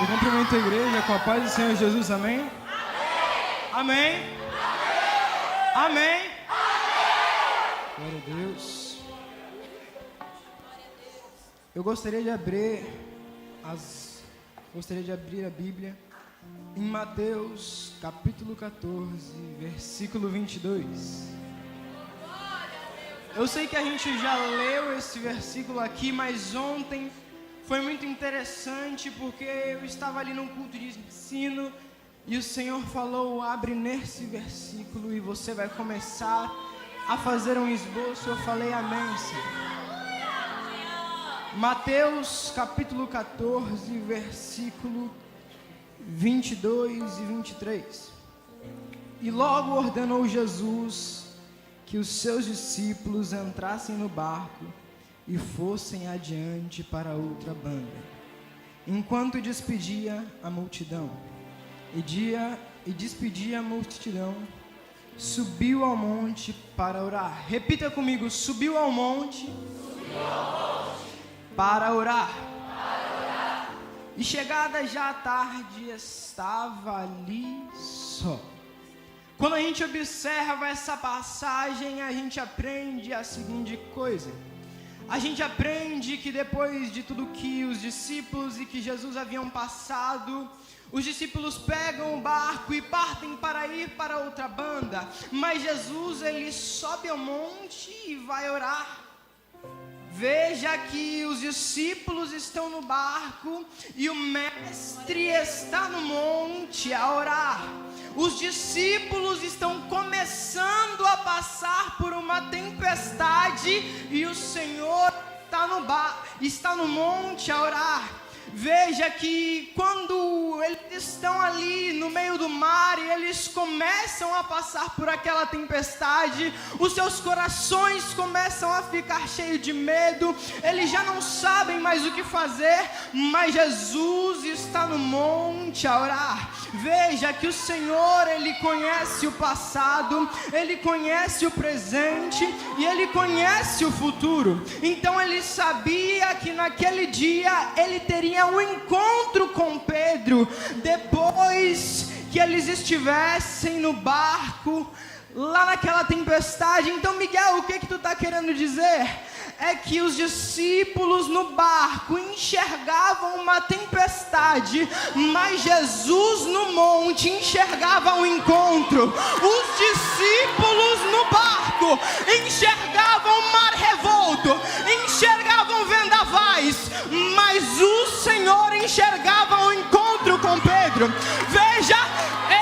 Eu cumprimento a igreja com a paz do Senhor Jesus, amém? Amém? Amém? Glória a Deus. Eu gostaria de abrir a Bíblia em Mateus capítulo 14, versículo 22. Eu sei que a gente já leu esse versículo aqui, mas ontem foi muito interessante porque eu estava ali num culto de ensino e o Senhor falou: abre nesse versículo e você vai começar a fazer um esboço. Eu falei: amém, Senhor. Mateus capítulo 14, versículo 22 e 23. E logo ordenou Jesus que os seus discípulos entrassem no barco e fossem adiante para outra banda, enquanto despedia a multidão. E despedia a multidão, subiu ao monte para orar. Repita comigo: subiu ao monte, para orar. E chegada já a tarde, estava ali só. Quando a gente observa essa passagem, a gente aprende a seguinte coisa. A gente aprende que depois de tudo que os discípulos e que Jesus haviam passado, os discípulos pegam o barco e partem para ir para outra banda. Mas Jesus, ele sobe ao monte e vai orar. Veja que os discípulos estão no barco e o mestre está no monte a orar. Os discípulos estão começando a passar por uma tempestade e o Senhor está no monte a orar. Veja que quando eles estão ali no meio do mar e eles começam a passar por aquela tempestade, os seus corações começam a ficar cheios de medo, eles já não sabem mais o que fazer, mas Jesus está no monte a orar. Veja que o Senhor, ele conhece o passado, ele conhece o presente e ele conhece o futuro. Então ele sabia que naquele dia ele teria um encontro com Pedro, depois que eles estivessem no barco, lá naquela tempestade. Então, Miguel, o que tu está querendo dizer? É que os discípulos no barco enxergavam uma tempestade, mas Jesus no monte enxergava um encontro. Os discípulos no barco enxergavam o mar revolto, enxergavam vendavais, mas o Senhor enxergava um encontro com Pedro. Veja,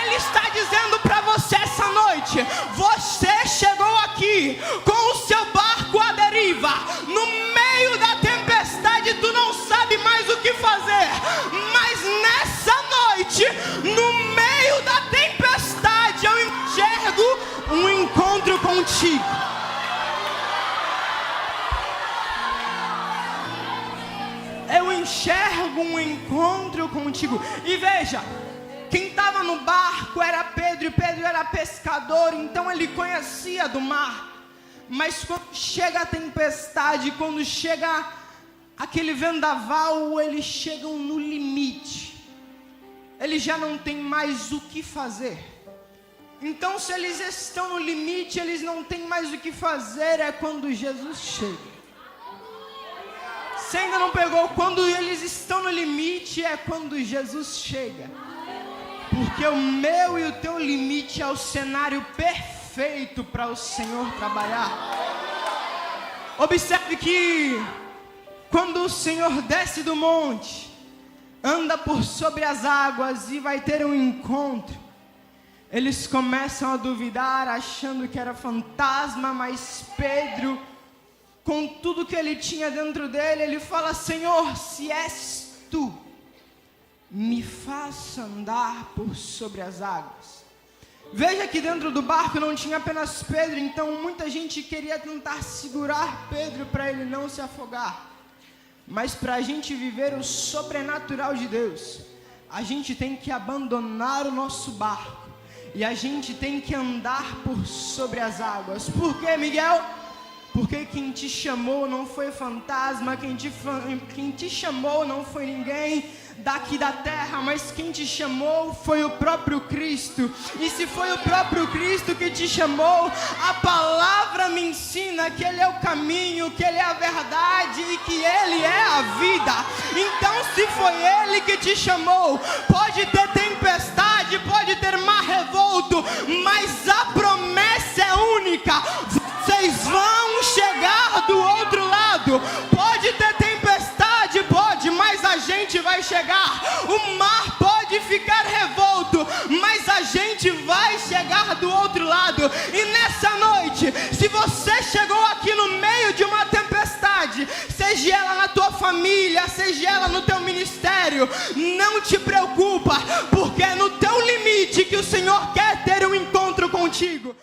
Ele está dizendo para você essa noite: você chegou aqui com o seu barco à deriva, no meio da tempestade, tu não sabe mais o que fazer, mas nessa noite, no meio da tempestade, eu enxergo um encontro contigo. Eu enxergo um encontro contigo. E veja, quem estava no barco era Pedro, e Pedro era pescador, então ele conhecia do mar. Mas quando chega a tempestade, quando chega aquele vendaval, eles chegam no limite. Eles já não têm mais o que fazer. Então, se eles estão no limite, eles não têm mais o que fazer, é quando Jesus chega. Se ainda não pegou, quando eles estão no limite, é quando Jesus chega. Porque o meu e o teu limite é o cenário perfeito para o Senhor trabalhar. Observe que quando o Senhor desce do monte, anda por sobre as águas e vai ter um encontro, eles começam a duvidar, achando que era fantasma, mas Pedro, com tudo que ele tinha dentro dele, ele fala: Senhor, se és tu, me faça andar por sobre as águas. Veja que dentro do barco não tinha apenas Pedro, então muita gente queria tentar segurar Pedro para ele não se afogar. Mas para a gente viver o sobrenatural de Deus, a gente tem que abandonar o nosso barco e a gente tem que andar por sobre as águas. Por quê, Miguel? Porque quem te chamou não foi fantasma, quem te chamou não foi ninguém. daqui da terra, mas quem te chamou foi o próprio Cristo. E se foi o próprio Cristo que te chamou, a palavra me ensina que Ele é o caminho, que Ele é a verdade e que Ele é a vida. Então, se foi Ele que te chamou, pode ter tempestade, pode ter mar revolto, mas a promessa é única: vocês vão chegar do outro lado. Pode ter tempestade, pode, mas a gente vai chegar. O mar pode ficar revolto, mas a gente vai chegar do outro lado. E nessa noite, se você chegou aqui no meio de uma tempestade, seja ela na tua família, seja ela no teu ministério, não te preocupa, porque é no teu limite que o Senhor quer ter um encontro contigo.